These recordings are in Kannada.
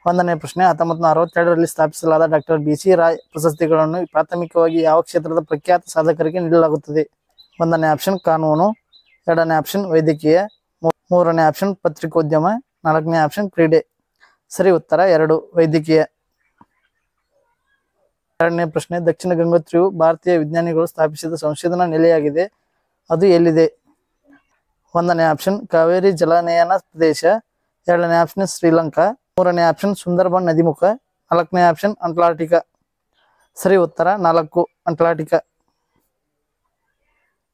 ಒಂದನೇ ಪ್ರಶ್ನೆ 1962ರಲ್ಲಿ ಸ್ಥಾಪಿಸಲಾದ ಡಾಕ್ಟರ್ ಬಿ.ಸಿ. ರಾಯ್ ಪ್ರಶಸ್ತಿಗಳನ್ನು ಪ್ರಾಥಮಿಕವಾಗಿ ಯಾವ ಕ್ಷೇತ್ರದ ಪ್ರಖ್ಯಾತ ಸಾಧಕರಿಗೆ ನೀಡಲಾಗುತ್ತದೆ? ಒಂದನೇ ಆಪ್ಷನ್ ಕಾನೂನು, ಎರಡನೇ ಆಪ್ಷನ್ ವೈದ್ಯಕೀಯ, ಮೂರನೇ ಆಪ್ಷನ್ ಪತ್ರಿಕೋದ್ಯಮ, ನಾಲ್ಕನೇ ಆಪ್ಷನ್ ಕ್ರೀಡೆ. ಸರಿ ಉತ್ತರ 2 ವೈದ್ಯಕೀಯ. ಎರಡನೇ ಪ್ರಶ್ನೆ ದಕ್ಷಿಣ ಗಂಗೋತ್ರಿಯು ಭಾರತೀಯ ವಿಜ್ಞಾನಿಗಳು ಸ್ಥಾಪಿಸಿದ ಸಂಶೋಧನಾ ನೆಲೆಯಾಗಿದೆ, ಅದು ಎಲ್ಲಿದೆ? ಒಂದನೇ ಆಪ್ಷನ್ ಕಾವೇರಿ ಜಲಾನಯನ ಪ್ರದೇಶ, ಎರಡನೇ ಆಪ್ಷನ್ ಶ್ರೀಲಂಕಾ, ಮೂರನೇ ಆಪ್ಷನ್ ಸುಂದರ್ಬನ್ ನದಿಮುಖ, ನಾಲ್ಕನೇ ಆಪ್ಷನ್ ಅಂಟಾರ್ಟಿಕಾ. ಸರಿ ಉತ್ತರ 4 ಅಂಟಾರ್ಟಿಕಾ.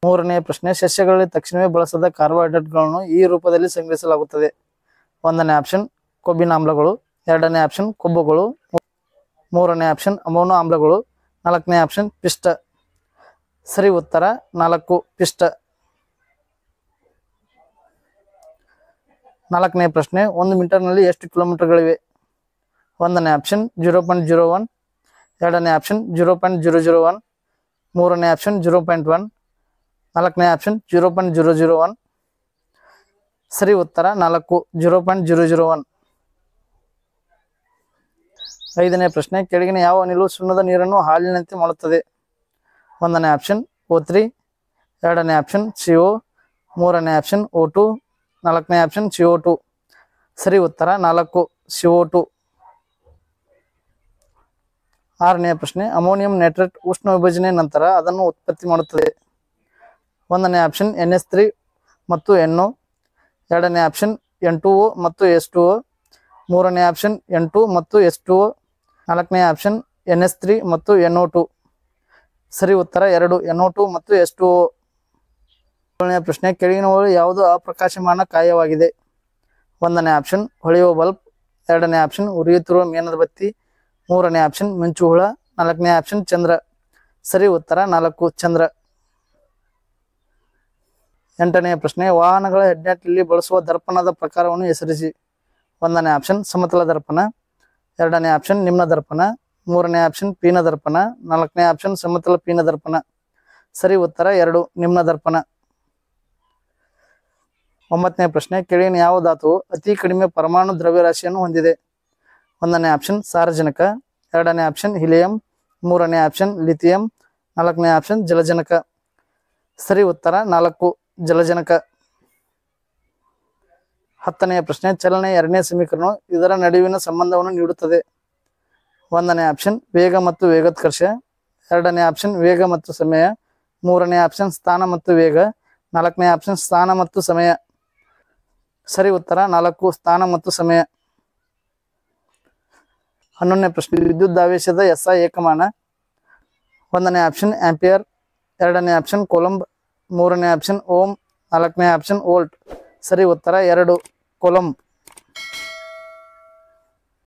ಮೂರನೇ ಪ್ರಶ್ನೆ ಸಸ್ಯಗಳಲ್ಲಿ ತಕ್ಷಣವೇ ಬಳಸದ ಕಾರ್ಬೋಹೈಡ್ರೇಟ್ಗಳನ್ನು ಈ ರೂಪದಲ್ಲಿ ಸಂಗ್ರಹಿಸಲಾಗುತ್ತದೆ. ಒಂದನೇ ಆಪ್ಷನ್ ಕೊಬ್ಬಿನಾಮ್ಲಗಳು, ಎರಡನೇ ಆಪ್ಷನ್ ಕೊಬ್ಬುಗಳು, ಮೂರನೇ ಆಪ್ಷನ್ ಅಮೈನೋ ಆಮ್ಲಗಳು, ನಾಲ್ಕನೇ ಆಪ್ಷನ್ ಪಿಷ್ಟ. ಸರಿ ಉತ್ತರ 4 ಪಿಷ್ಟ. ನಾಲ್ಕನೇ ಪ್ರಶ್ನೆ 1 ಮೀಟರ್ನಲ್ಲಿ ಎಷ್ಟು ಕಿಲೋಮೀಟರ್ಗಳಿವೆ? ಒಂದನೇ ಆಪ್ಷನ್ 0.01, ಎರಡನೇ ಆಪ್ಷನ್ 0.001, ಮೂರನೇ ಆಪ್ಷನ್ 0.1, ನಾಲ್ಕನೇ ಆಪ್ಷನ್ 0.001. ಸರಿ ಉತ್ತರ 4 0.001. ಐದನೇ ಪ್ರಶ್ನೆ ಕೆಳಗಿನ ಯಾವ ಅನಿಲು ಸುಣ್ಣದ ನೀರನ್ನು ಹಾಲಿನಂತೆ ಮಾಡುತ್ತದೆ? ಒಂದನೇ ಆಪ್ಷನ್ O3, ಎರಡನೇ ಆಪ್ಷನ್ CO, ಮೂರನೇ ಆಪ್ಷನ್ O2, ನಾಲ್ಕನೇ ಆಪ್ಷನ್ CO2. ಸರಿ ಉತ್ತರ 4 CO2. ಆರನೇ ಪ್ರಶ್ನೆ ಅಮೋನಿಯಂ ನೈಟ್ರೇಟ್ ಉಷ್ಣ ವಿಭಜನೆ ನಂತರ ಅದನ್ನು ಉತ್ಪತ್ತಿ ಮಾಡುತ್ತದೆ. ಒಂದನೇ ಆಪ್ಷನ್ NH3 ಮತ್ತು NO, ಎರಡನೇ ಆಪ್ಷನ್ N2O ಮತ್ತು S2O, ಮೂರನೇ ಆಪ್ಷನ್ N2 ಮತ್ತು S2O, ನಾಲ್ಕನೇ ಆಪ್ಷನ್ NH3 ಮತ್ತು NO2. ಸರಿ ಉತ್ತರ 2 NO2 ಮತ್ತು S2O. ಏಳನೇ ಪ್ರಶ್ನೆ ಕೆಳಗಿನವುಗಳು ಯಾವುದು ಅಪ್ರಕಾಶಮಾನ ಕಾಯವಾಗಿದೆ? ಒಂದನೇ ಆಪ್ಷನ್ ಹೊಳೆಯುವ ಬಲ್ಬ್, ಎರಡನೇ ಆಪ್ಷನ್ ಉರಿಯುತ್ತಿರುವ ಮೇಣದ ಬತ್ತಿ, ಮೂರನೇ ಆಪ್ಷನ್ ಮಿಂಚು ಹುಳ, ನಾಲ್ಕನೇ ಆಪ್ಷನ್ ಚಂದ್ರ. ಸರಿ ಉತ್ತರ 4 ಚಂದ್ರ. ಎಂಟನೇ ಪ್ರಶ್ನೆ ವಾಹನಗಳ ಹೆಡ್ಲೈಟ್ನಲ್ಲಿ ಬಳಸುವ ದರ್ಪಣದ ಪ್ರಕಾರವನ್ನು ಹೆಸರಿಸಿ. ಒಂದನೇ ಆಪ್ಷನ್ ಸಮತಲ ದರ್ಪಣ, ಎರಡನೇ ಆಪ್ಷನ್ ನಿಮ್ನ ದರ್ಪಣ, ಮೂರನೇ ಆಪ್ಷನ್ ಪೀನ ದರ್ಪಣ, ನಾಲ್ಕನೇ ಆಪ್ಷನ್ ಸಮತಲ ಪೀನ ದರ್ಪಣ. ಸರಿ ಉತ್ತರ 2 ನಿಮ್ನ ದರ್ಪಣ. ಒಂಬತ್ತನೇ ಪ್ರಶ್ನೆ ಕೆಳಗಿನ ಯಾವ ಧಾತುವು ಅತಿ ಕಡಿಮೆ ಪರಮಾಣು ದ್ರವ್ಯರಾಶಿಯನ್ನು ಹೊಂದಿದೆ? ಒಂದನೇ ಆಪ್ಷನ್ ಸಾರಜನಕ, ಎರಡನೇ ಆಪ್ಷನ್ ಹಿಲಿಯಂ, ಮೂರನೇ ಆಪ್ಷನ್ ಲಿಥಿಯಂ, ನಾಲ್ಕನೇ ಆಪ್ಷನ್ ಜಲಜನಕ. ಸರಿ ಉತ್ತರ 4 ಜಲಜನಕ. 10ನೇ ಪ್ರಶ್ನೆ ಚಲನೆ ಎರಡನೇ ಸಮೀಕರಣ ಇದರ ನಡುವಿನ ಸಂಬಂಧವನ್ನು ನೀಡುತ್ತದೆ. ಒಂದನೇ ಆಪ್ಷನ್ ವೇಗ ಮತ್ತು ವೇಗೋತ್ಕರ್ಷ, ಎರಡನೇ ಆಪ್ಷನ್ ವೇಗ ಮತ್ತು ಸಮಯ, ಮೂರನೇ ಆಪ್ಷನ್ ಸ್ಥಾನ ಮತ್ತು ವೇಗ, ನಾಲ್ಕನೇ ಆಪ್ಷನ್ ಸ್ಥಾನ ಮತ್ತು ಸಮಯ. ಸರಿ ಉತ್ತರ 4 ಸ್ಥಾನ ಮತ್ತು ಸಮಯ. 11ನೇ ಪ್ರಶ್ನೆ ವಿದ್ಯುದಾವೇಶದ SI ಏಕಮಾನ. ಒಂದನೇ ಆಪ್ಷನ್ ಆಂಪಿಯರ್, ಎರಡನೇ ಆಪ್ಷನ್ ಕೊಲಂಬ್, ಮೂರನೇ ಆಪ್ಷನ್ ಓಮ್, ನಾಲ್ಕನೇ ಆಪ್ಷನ್ ವೋಲ್ಟ್. ಸರಿ ಉತ್ತರ 2 ಕೊಲಂಬ್.